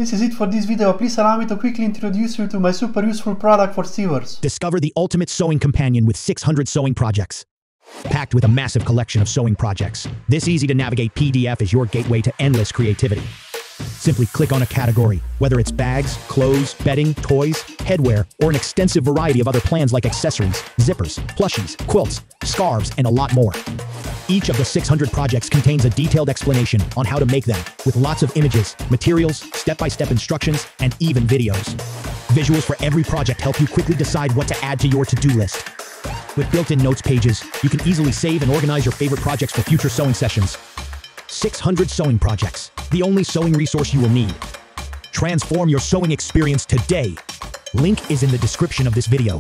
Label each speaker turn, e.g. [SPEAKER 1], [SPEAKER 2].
[SPEAKER 1] This is it for this video. Please allow me to quickly introduce you to my super useful product for sewers.
[SPEAKER 2] Discover the ultimate sewing companion with 600 sewing projects. Packed with a massive collection of sewing projects, this easy-to-navigate PDF is your gateway to endless creativity. Simply click on a category, whether it's bags, clothes, bedding, toys, headwear, or an extensive variety of other plans like accessories, zippers, plushies, quilts, scarves, and a lot more. Each of the 600 projects contains a detailed explanation on how to make them, with lots of images, materials, step-by-step instructions, and even videos. Visuals for every project help you quickly decide what to add to your to-do list. With built-in notes pages, you can easily save and organize your favorite projects for future sewing sessions. 600 sewing projects, the only sewing resource you will need. Transform your sewing experience today. Link is in the description of this video.